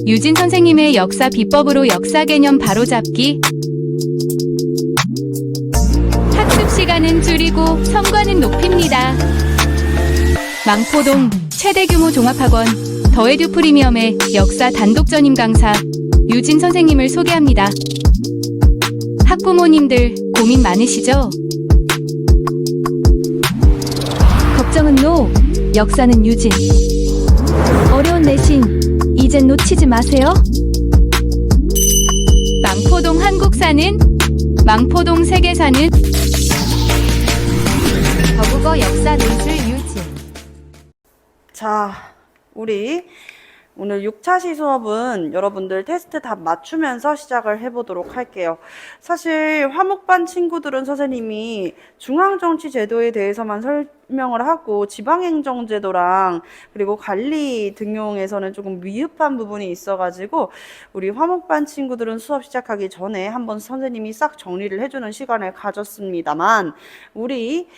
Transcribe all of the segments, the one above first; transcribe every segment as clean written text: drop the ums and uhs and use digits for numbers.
유진 선생님의 역사 비법으로 역사 개념 바로잡기. 학습 시간은 줄이고 성과는 높입니다. 망포동 최대 규모 종합학원 더에듀 프리미엄의 역사 단독 전임 강사 유진 선생님을 소개합니다. 학부모님들 고민 많으시죠? 걱정은 노, 역사는 유진. 어려운 내신 이젠 놓치지 마세요. 망포동 한국사는, 망포동 세계사는, 저국어 역사 논술 유진. 자, 우리 오늘 6차시 수업은 여러분들 테스트 답 맞추면서 시작을 해보도록 할게요. 사실 화목반 친구들은 선생님이 중앙정치제도에 대해서만 설명을 하고 지방행정제도랑 그리고 관리 등용에서는 조금 미흡한 부분이 있어가지고 우리 화목반 친구들은 수업 시작하기 전에 한번 선생님이 싹 정리를 해주는 시간을 가졌습니다만 우리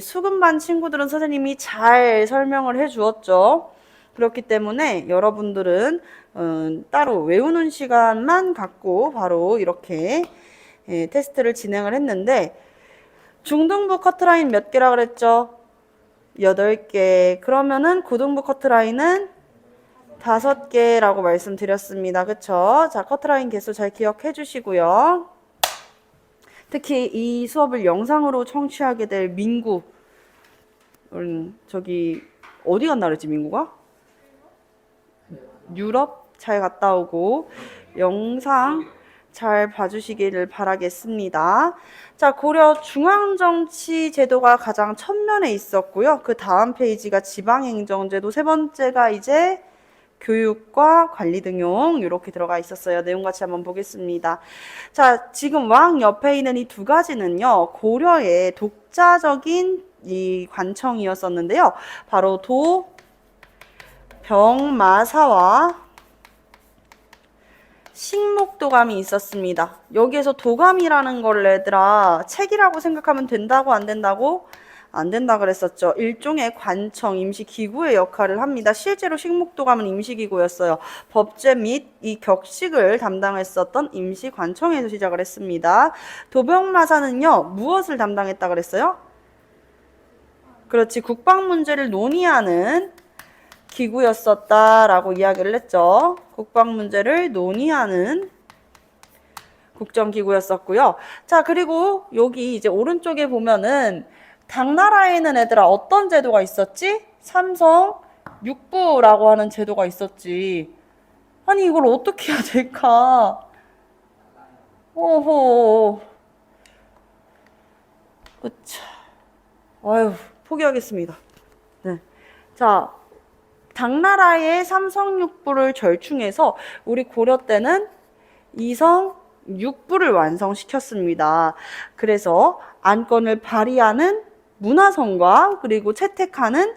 수금반 친구들은 선생님이 잘 설명을 해주었죠. 그렇기 때문에 여러분들은 따로 외우는 시간만 갖고 바로 이렇게 테스트를 진행을 했는데 중등부 커트라인 몇 개라 그랬죠? 8개. 그러면은 고등부 커트라인은 5개라고 말씀드렸습니다. 그쵸? 자, 커트라인 개수 잘 기억해 주시고요. 특히 이 수업을 영상으로 청취하게 될 민구, 저기 어디 갔나 그랬지 민구가? 유럽 잘 갔다 오고 영상 잘 봐주시기를 바라겠습니다. 자, 고려 중앙정치제도가 가장 첫면에 있었고요. 그 다음 페이지가 지방행정제도, 세 번째가 이제 교육과 관리 등용 이렇게 들어가 있었어요. 내용 같이 한번 보겠습니다. 자, 지금 왕 옆에 있는 이 두 가지는요. 고려의 독자적인 이 관청이었었는데요. 바로 병마사와 식목도감이 있었습니다. 여기에서 도감이라는 걸 얘들아 책이라고 생각하면 된다고 안 된다고? 안 된다 그랬었죠. 일종의 관청, 임시기구의 역할을 합니다. 실제로 식목도감은 임시기구였어요. 법제 및 이 격식을 담당했었던 임시관청에서 시작을 했습니다. 도병마사는요. 무엇을 담당했다 그랬어요? 그렇지, 국방 문제를 논의하는 기구였었다라고 이야기를 했죠. 국방 문제를 논의하는 국정기구였었고요. 자, 그리고 여기 이제 오른쪽에 보면은 당나라에는 얘들아 어떤 제도가 있었지? 삼성 육부라고 하는 제도가 있었지. 아니 이걸 어떻게 해야 될까? 오호. 그쵸. 아유, 포기하겠습니다. 네. 자, 당나라의 삼성육부를 절충해서 우리 고려 때는 이성육부를 완성시켰습니다. 그래서 안건을 발의하는 문화성과 그리고 채택하는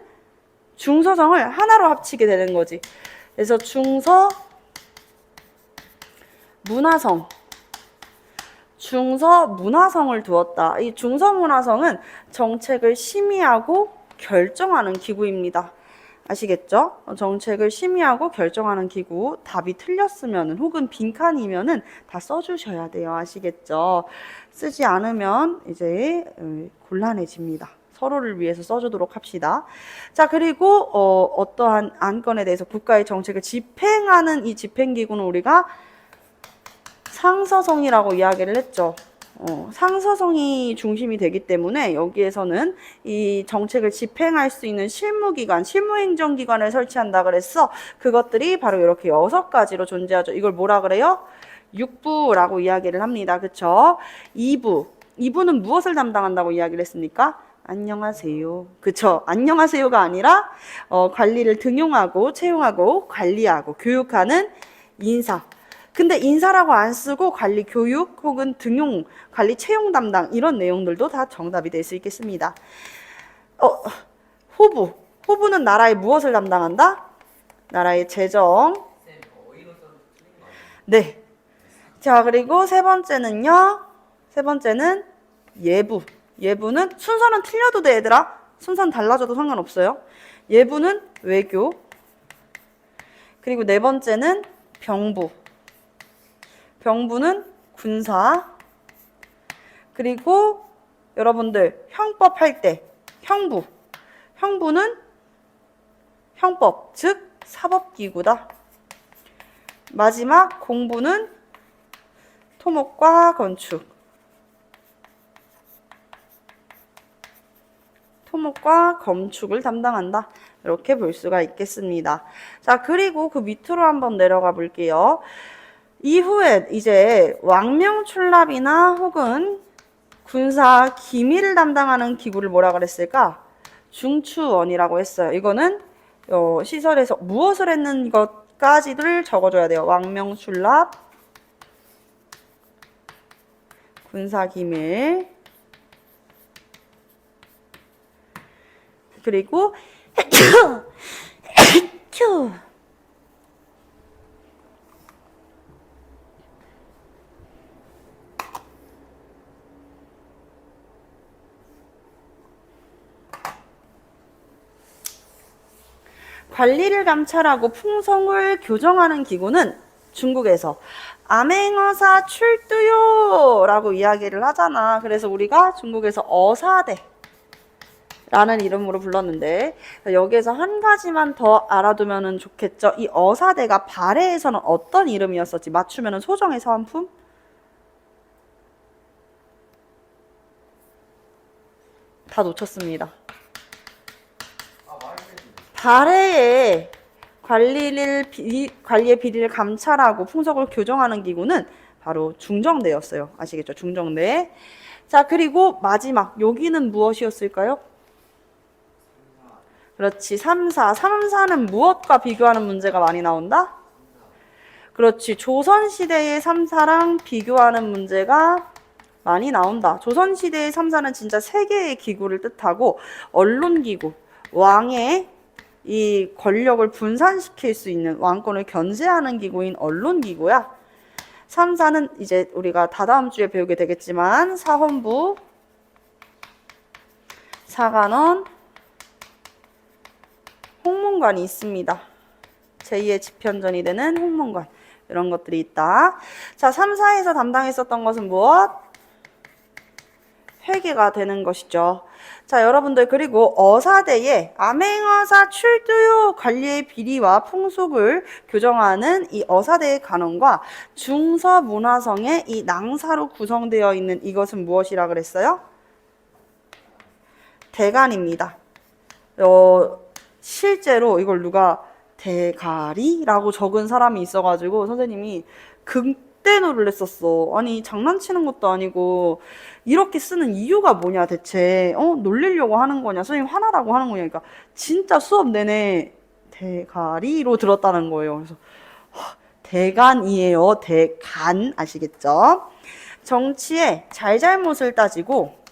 중서성을 하나로 합치게 되는 거지. 그래서 중서문화성을 두었다. 이 중서문화성은 정책을 심의하고 결정하는 기구입니다. 아시겠죠? 정책을 심의하고 결정하는 기구. 답이 틀렸으면 혹은 빈칸이면은 다 써주셔야 돼요. 아시겠죠? 쓰지 않으면 이제 곤란해집니다. 서로를 위해서 써주도록 합시다. 자, 그리고 어떠한 안건에 대해서 국가의 정책을 집행하는 이 집행기구는 우리가 상서성이라고 이야기를 했죠. 상서성이 중심이 되기 때문에 여기에서는 이 정책을 집행할 수 있는 실무기관, 실무행정기관을 설치한다 그랬어. 그것들이 바로 이렇게 6가지로 존재하죠. 이걸 뭐라 그래요? 육부라고 이야기를 합니다. 그쵸? 2부는 무엇을 담당한다고 이야기를 했습니까? 안녕하세요. 그쵸? 안녕하세요가 아니라 관리를 등용하고 채용하고 관리하고 교육하는 인사. 근데 인사라고 안 쓰고 관리, 교육 혹은 등용, 관리, 채용 담당 이런 내용들도 다 정답이 될 수 있겠습니다. 호부는 나라의 무엇을 담당한다? 나라의 재정. 네. 자, 그리고 세 번째는 예부. 예부는 순서는 틀려도 돼, 얘들아. 순서는 달라져도 상관없어요. 예부는 외교. 그리고 네 번째는 병부. 병부는 군사. 그리고 여러분들 형법 할 때 형부. 형부는 형법, 즉 사법기구다. 마지막 공부는 토목과 건축. 토목과 건축을 담당한다. 이렇게 볼 수가 있겠습니다. 자, 그리고 그 밑으로 한번 내려가 볼게요. 이후에 이제 왕명출납이나 혹은 군사 기밀을 담당하는 기구를 뭐라 그랬을까? 중추원이라고 했어요. 이거는 시설에서 무엇을 했는 것까지를 적어줘야 돼요. 왕명출납, 군사기밀, 그리고 관리를 감찰하고 풍속을 교정하는 기구는 중국에서 암행어사 출두요 라고 이야기를 하잖아. 그래서 우리가 중국에서 어사대 라는 이름으로 불렀는데 여기에서 한 가지만 더 알아두면 좋겠죠. 이 어사대가 발해에서는 어떤 이름이었었지? 맞추면 소정의 사은품? 다 놓쳤습니다. 발해의 관리의 비리를 감찰하고 풍속을 교정하는 기구는 바로 중정대였어요. 아시겠죠? 중정대. 자, 그리고 마지막 여기는 무엇이었을까요? 그렇지, 3사. 3사는 무엇과 비교하는 문제가 많이 나온다? 그렇지, 조선시대의 3사랑 비교하는 문제가 많이 나온다. 조선시대의 3사는 진짜 세 개의 기구를 뜻하고 언론기구, 왕의 이 권력을 분산시킬 수 있는 왕권을 견제하는 기구인 언론기구야. 3사는 이제 우리가 다다음 주에 배우게 되겠지만 사헌부, 사관원, 홍문관이 있습니다. 제2의 집현전이 되는 홍문관. 이런 것들이 있다. 자, 3사에서 담당했었던 것은 무엇? 회계가 되는 것이죠. 자, 여러분들 그리고 어사대에 암행어사 출두요 관리의 비리와 풍속을 교정하는 이 어사대의 간원과 중서문화성의 이 낭사로 구성되어 있는 이것은 무엇이라 그랬어요? 대간입니다. 실제로 이걸 누가 대가리라고 적은 사람이 있어가지고 선생님이 그때 놀랬었어. 아니 장난치는 것도 아니고 이렇게 쓰는 이유가 뭐냐 대체. 놀리려고 하는 거냐, 선생님 화나라고 하는 거냐. 그러니까 진짜 수업 내내 대가리로 들었다는 거예요. 그래서 대간이에요. 대간. 아시겠죠? 정치의 잘잘못을 따지고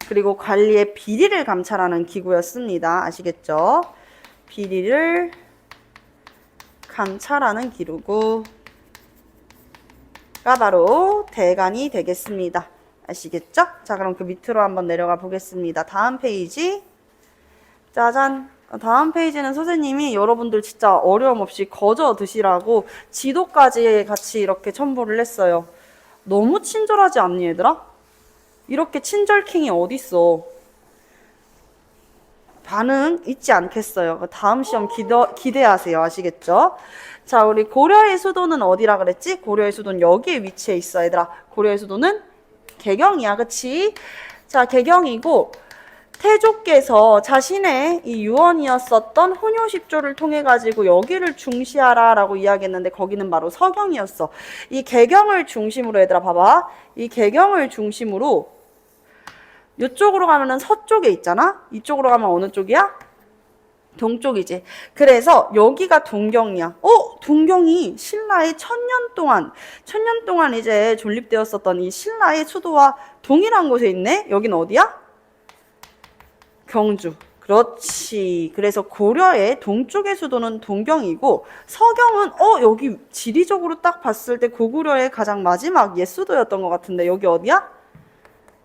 그리고 관리의 비리를 감찰하는 기구였습니다. 아시겠죠? 비리를 감찰하는 기구가 바로 대간이 되겠습니다. 아시겠죠? 자, 그럼 그 밑으로 한번 내려가 보겠습니다. 다음 페이지. 짜잔. 다음 페이지는 선생님이 여러분들 진짜 어려움 없이 거저 드시라고 지도까지 같이 이렇게 첨부를 했어요. 너무 친절하지 않니, 얘들아? 이렇게 친절킹이 어딨어. 반응 있지 않겠어요. 다음 시험 기대하세요. 아시겠죠? 자, 우리 고려의 수도는 어디라 그랬지? 고려의 수도는 여기에 위치해 있어, 얘들아. 고려의 수도는 개경이야, 그치? 자, 개경이고 태조께서 자신의 이 유언이었었던 혼효십조를 통해 가지고 여기를 중시하라 라고 이야기했는데 거기는 바로 서경이었어. 이 개경을 중심으로, 얘들아 봐봐. 이 개경을 중심으로 이쪽으로 가면은 서쪽에 있잖아? 이쪽으로 가면 어느 쪽이야? 동쪽이지. 그래서 여기가 동경이야. 동경이 신라의 천년 동안 이제 존립되었었던 이 신라의 수도와 동일한 곳에 있네? 여긴 어디야? 경주. 그렇지. 그래서 고려의 동쪽의 수도는 동경이고 서경은 여기 지리적으로 딱 봤을 때 고구려의 가장 마지막 옛 수도였던 것 같은데 여기 어디야?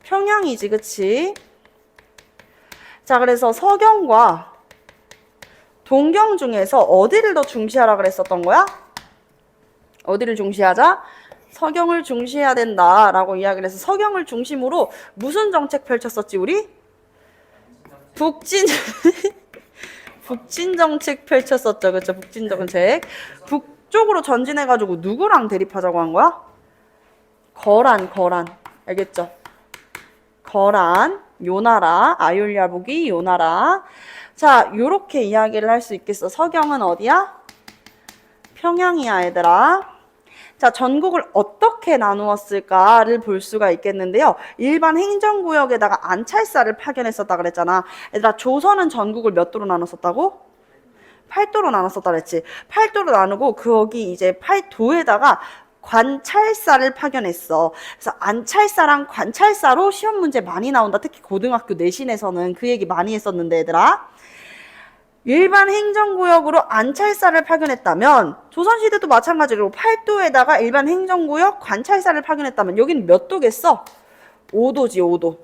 평양이지, 그치? 자, 그래서 서경과 동경 중에서 어디를 더 중시하라 그랬었던 거야? 어디를 중시하자? 서경을 중시해야 된다라고 이야기를 해서 서경을 중심으로 무슨 정책 펼쳤었지, 우리? 북진 정책 펼쳤었죠. 그렇죠? 북진 정책. 북쪽으로 전진해가지고 누구랑 대립하자고 한 거야? 거란. 알겠죠? 거란, 요나라, 아율야북이 요나라. 자, 요렇게 이야기를 할 수 있겠어. 서경은 어디야? 평양이야, 얘들아. 자, 전국을 어떻게 나누었을까를 볼 수가 있겠는데요. 일반 행정구역에다가 안찰사를 파견했었다 그랬잖아. 얘들아, 조선은 전국을 몇 도로 나눴었다고? 8도로 나눴었다 그랬지. 8도로 나누고 거기 이제 8도에다가 관찰사를 파견했어. 그래서 안찰사랑 관찰사로 시험 문제 많이 나온다. 특히 고등학교 내신에서는 그 얘기 많이 했었는데, 얘들아. 일반 행정구역으로 안찰사를 파견했다면 조선시대도 마찬가지로 8도에다가 일반 행정구역 관찰사를 파견했다면 여기는 몇 도겠어? 5도지, 5도.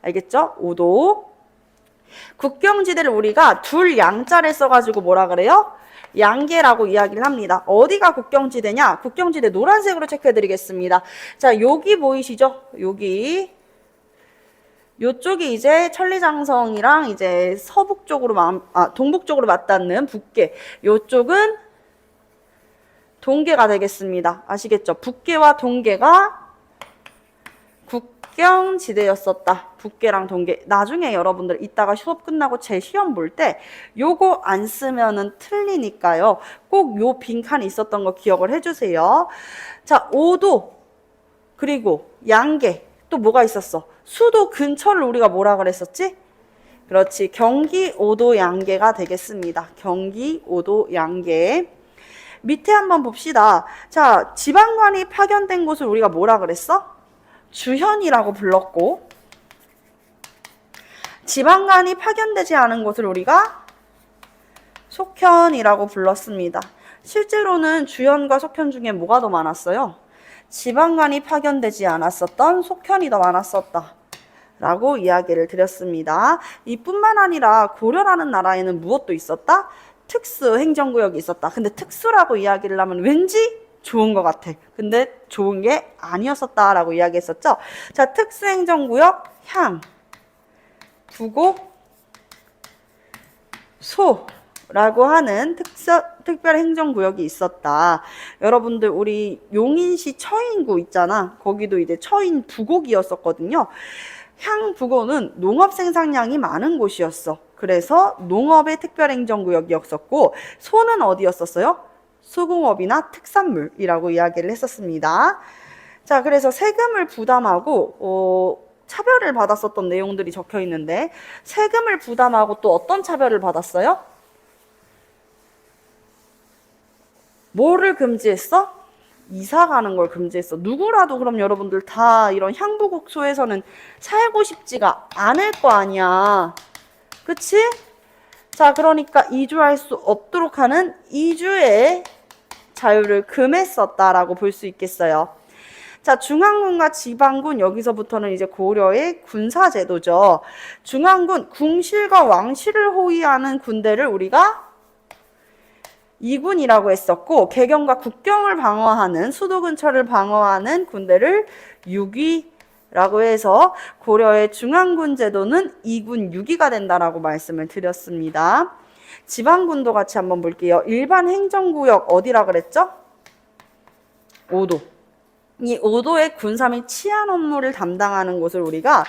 알겠죠? 5도. 국경지대를 우리가 둘 양자를 써가지고 뭐라 그래요? 양계라고 이야기를 합니다. 어디가 국경지대냐? 국경지대 노란색으로 체크해드리겠습니다. 자, 여기 보이시죠? 여기. 요쪽이 이제 천리장성이랑 이제 동북 쪽으로 맞닿는 북계. 요쪽은 동계가 되겠습니다. 아시겠죠? 북계와 동계가 국경지대였었다. 북계랑 동계. 나중에 여러분들 이따가 수업 끝나고 제 시험 볼 때 요거 안 쓰면은 틀리니까요. 꼭 요 빈칸이 있었던 거 기억을 해주세요. 자, 5도 그리고 양계. 또 뭐가 있었어? 수도 근처를 우리가 뭐라 그랬었지? 그렇지. 경기 5도 양계가 되겠습니다. 경기 5도 양계. 밑에 한번 봅시다. 자, 지방관이 파견된 곳을 우리가 뭐라 그랬어? 주현이라고 불렀고, 지방관이 파견되지 않은 곳을 우리가 속현이라고 불렀습니다. 실제로는 주현과 속현 중에 뭐가 더 많았어요? 지방관이 파견되지 않았었던 속현이 더 많았었다 라고 이야기를 드렸습니다. 이뿐만 아니라 고려라는 나라에는 무엇도 있었다? 특수 행정구역이 있었다. 근데 특수라고 이야기를 하면 왠지 좋은 것 같아. 근데 좋은 게 아니었었다라고 이야기했었죠. 자, 특수 행정구역 향, 부곡, 소라고 하는 특별 행정구역이 있었다. 여러분들 우리 용인시 처인구 있잖아. 거기도 이제 처인 부곡이었었거든요. 향부곡은 농업 생산량이 많은 곳이었어. 그래서 농업의 특별행정구역이었었고, 소는 어디였었어요? 수공업이나 특산물이라고 이야기를 했었습니다. 자, 그래서 세금을 부담하고 차별을 받았었던 내용들이 적혀 있는데, 세금을 부담하고 또 어떤 차별을 받았어요? 뭐를 금지했어? 이사 가는 걸 금지했어. 누구라도 그럼 여러분들 다 이런 향부곡소에서는 살고 싶지가 않을 거 아니야. 그치? 자, 그러니까 이주할 수 없도록 하는 이주의 자유를 금했었다라고 볼 수 있겠어요. 자, 중앙군과 지방군, 여기서부터는 이제 고려의 군사제도죠. 중앙군, 궁실과 왕실을 호위하는 군대를 우리가 이군이라고 했었고, 개경과 국경을 방어하는, 수도 근처를 방어하는 군대를 유기라고 해서 고려의 중앙군 제도는 2군 6위가 된다라고 말씀을 드렸습니다. 지방군도 같이 한번 볼게요. 일반 행정구역 어디라 그랬죠? 5도. 이 5도의 군사 및 치안 업무를 담당하는 곳을 우리가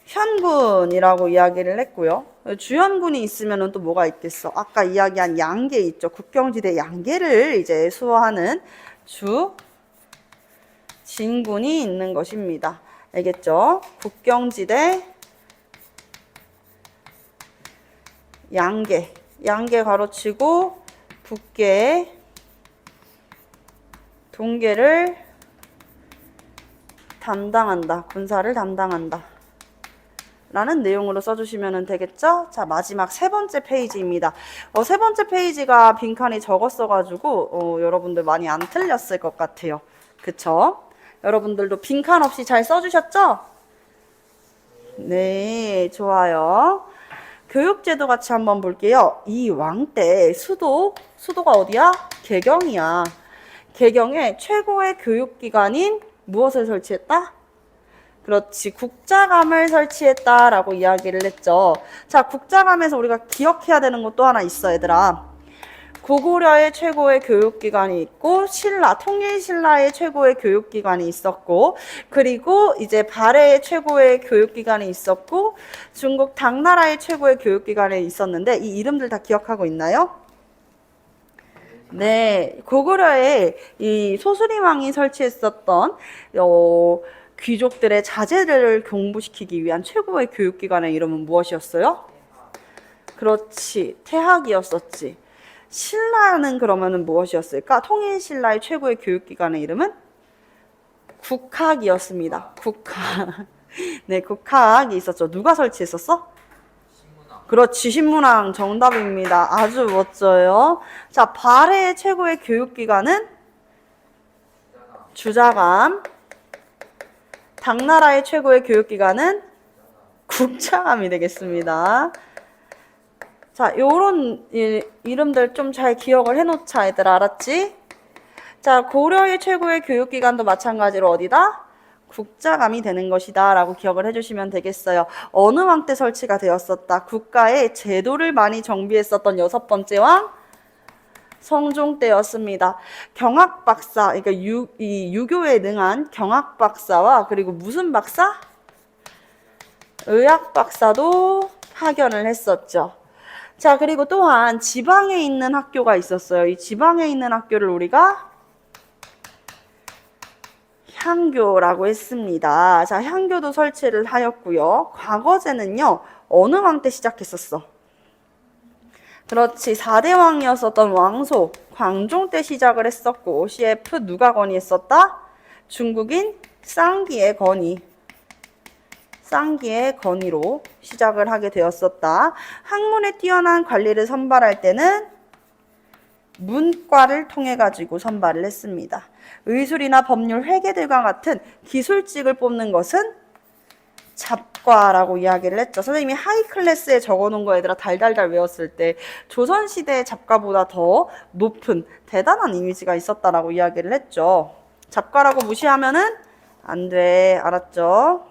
주현군이라고 이야기를 했고요. 주현군이 있으면 또 뭐가 있겠어? 아까 이야기한 양계 있죠. 국경지대 양계를 이제 수호하는 진군이 있는 것입니다. 알겠죠? 국경지대 양계 가로치고 북계 동계를 담당한다. 군사를 담당한다. 라는 내용으로 써주시면 되겠죠? 자, 마지막 세 번째 페이지입니다. 세 번째 페이지가 빈칸이 적었어가지고 여러분들 많이 안 틀렸을 것 같아요. 그쵸? 여러분들도 빈칸 없이 잘 써주셨죠? 네, 좋아요. 교육제도 같이 한번 볼게요. 이 왕 때 수도가 어디야? 개경이야. 개경에 최고의 교육기관인 무엇을 설치했다? 그렇지, 국자감을 설치했다라고 이야기를 했죠. 자, 국자감에서 우리가 기억해야 되는 것도 하나 있어, 얘들아. 고구려의 최고의 교육기관이 있고, 통일신라의 최고의 교육기관이 있었고, 그리고 이제 발해의 최고의 교육기관이 있었고, 중국 당나라의 최고의 교육기관이 있었는데, 이 이름들 다 기억하고 있나요? 네, 고구려의 이 소수리왕이 설치했었던, 귀족들의 자제를 공부시키기 위한 최고의 교육기관의 이름은 무엇이었어요? 그렇지, 태학이었었지. 신라는 그러면은 무엇이었을까? 통일신라의 최고의 교육기관의 이름은 국학이었습니다. 국학. 네, 국학이 있었죠. 누가 설치했었어? 그렇지, 신문왕 정답입니다. 아주 멋져요. 자, 발해의 최고의 교육기관은 주자감. 당나라의 최고의 교육기관은 국자감이 되겠습니다. 자, 요런 이름들 좀 잘 기억을 해놓자, 얘들아. 알았지? 자, 고려의 최고의 교육기관도 마찬가지로 어디다? 국자감이 되는 것이다 라고 기억을 해주시면 되겠어요. 어느 왕 때 설치가 되었었다? 국가의 제도를 많이 정비했었던 6번째 왕? 성종 때였습니다. 경학박사, 그러니까 이 유교에 능한 경학박사와 그리고 무슨 박사? 의학박사도 파견을 했었죠. 자, 그리고 또한 지방에 있는 학교가 있었어요. 이 지방에 있는 학교를 우리가 향교라고 했습니다. 자, 향교도 설치를 하였고요. 과거제는요, 어느 왕 때 시작했었어? 그렇지, 4대 왕이었었던 왕소, 광종 때 시작을 했었고, CF 누가 건의했었다? 중국인 쌍기의 건의로 시작을 하게 되었었다. 학문에 뛰어난 관리를 선발할 때는 문과를 통해 가지고 선발을 했습니다. 의술이나 법률, 회계들과 같은 기술직을 뽑는 것은 잡과라고 이야기를 했죠. 선생님이 하이 클래스에 적어놓은 거 얘들아 달달달 외웠을 때 조선시대의 잡과보다 더 높은 대단한 이미지가 있었다라고 이야기를 했죠. 잡과라고 무시하면은 안 돼. 알았죠?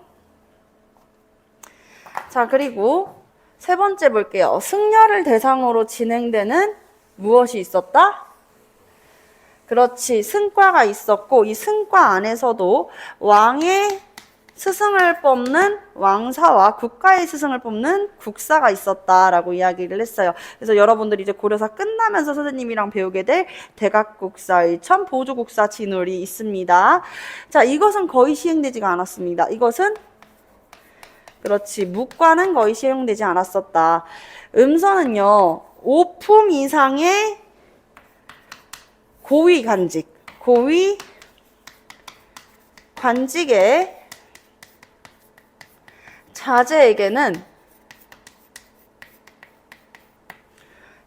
자, 그리고 세 번째 볼게요. 승려를 대상으로 진행되는 무엇이 있었다? 그렇지, 승과가 있었고, 이 승과 안에서도 왕의 스승을 뽑는 왕사와 국가의 스승을 뽑는 국사가 있었다라고 이야기를 했어요. 그래서 여러분들이 이제 고려사 끝나면서 선생님이랑 배우게 될 대각국사일천, 보조국사 진울이 있습니다. 자, 이것은 거의 시행되지가 않았습니다. 이것은 그렇지, 묵과는 거의 시행되지 않았었다. 음서는요, 5품 이상의 고위 관직의 자제에게는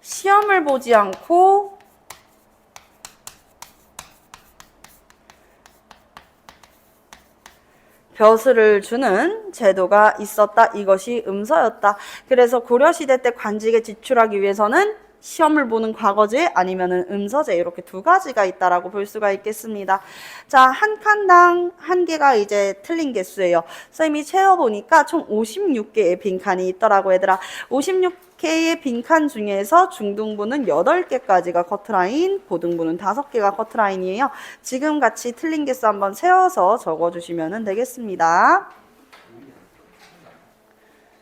시험을 보지 않고 벼슬을 주는 제도가 있었다. 이것이 음서였다. 그래서 고려시대 때 관직에 지출하기 위해서는 시험을 보는 과거제 아니면은 음서제 이렇게 두 가지가 있다라고 볼 수가 있겠습니다. 자, 한 칸당 한 개가 이제 틀린 개수예요. 선생님이 채워보니까 총 56개의 빈칸이 있더라고 얘들아. 56개의 빈칸 중에서 중등부는 8개까지가 커트라인, 고등부는 5개가 커트라인이에요. 지금 같이 틀린 개수 한번 세워서 적어주시면 되겠습니다.